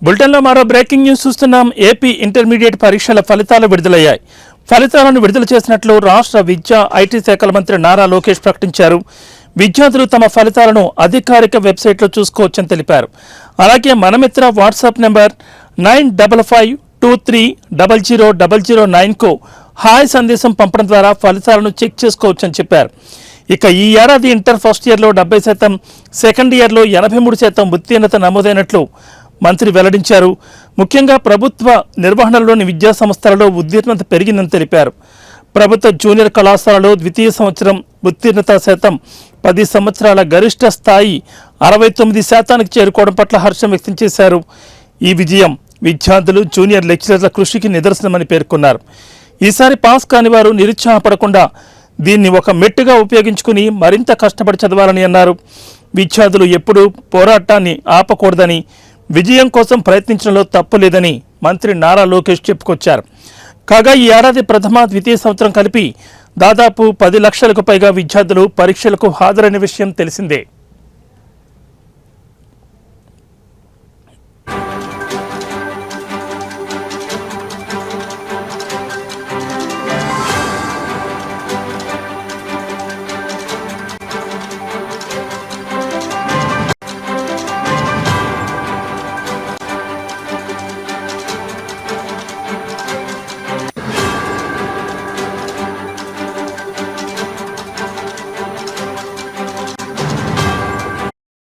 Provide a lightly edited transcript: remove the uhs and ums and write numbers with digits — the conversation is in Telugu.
బులెటిన్లో మరో బ్రేకింగ్ న్యూస్ చూస్తున్నాం. ఏపీ ఇంటర్మీడియట్ పరీక్షల ఫలితాలు విడుదలయ్యాయి. ఫలితాలను విడుదల చేసినట్లు రాష్ట్ర విద్యా ఐటీ శాఖల మంత్రి నారా లోకేష్ ప్రకటించారు. విద్యార్థులు తమ ఫలితాలను అధికారిక వెబ్సైట్లో చూసుకోవచ్చని తెలిపారు. అలాగే మనమిత్ర వాట్సాప్ నెంబర్ 9552300009కు హాయ్ సందేశం పంపడం ద్వారా ఫలితాలను చెక్ చేసుకోవచ్చని చెప్పారు. ఇక ఈ ఏడాది ఇంటర్ ఫస్ట్ ఇయర్లో 70%, సెకండ్ ఇయర్లో 83% ఉత్తీర్ణత నమోదైనట్లు మంత్రి వెల్లడించారు. ముఖ్యంగా ప్రభుత్వ నిర్వహణలోని విద్యా సంస్థలలో ఉత్తీర్ణత పెరిగిందని తెలిపారు. ప్రభుత్వ జూనియర్ కళాశాలలో ద్వితీయ సంవత్సరం ఉత్తీర్ణత శాతం 10 సంవత్సరాల గరిష్ట స్థాయి 69% చేరుకోవడం పట్ల హర్షం వ్యక్తం చేశారు. ఈ విజయం విద్యార్థులు, జూనియర్ లెక్చరర్ల కృషికి నిదర్శనమని పేర్కొన్నారు. ఈసారి పాస్ కాని వారు నిరుత్సాహపడకుండా దీన్ని ఒక మెట్టుగా ఉపయోగించుకుని మరింత కష్టపడి చదవాలని అన్నారు. విద్యార్థులు ఎప్పుడూ పోరాటాన్ని ఆపకూడదని, విజయం కోసం ప్రయత్నించడంలో తప్పు లేదని మంత్రి నారా లోకేష్ చెప్పుకొచ్చారు. కాగా ఈ ఏడాది ప్రథమ, ద్వితీయ సంవత్సరం కలిపి దాదాపు 10 లక్షలకు పైగా విద్యార్థులు పరీక్షలకు హాజరైన విషయం తెలిసిందే.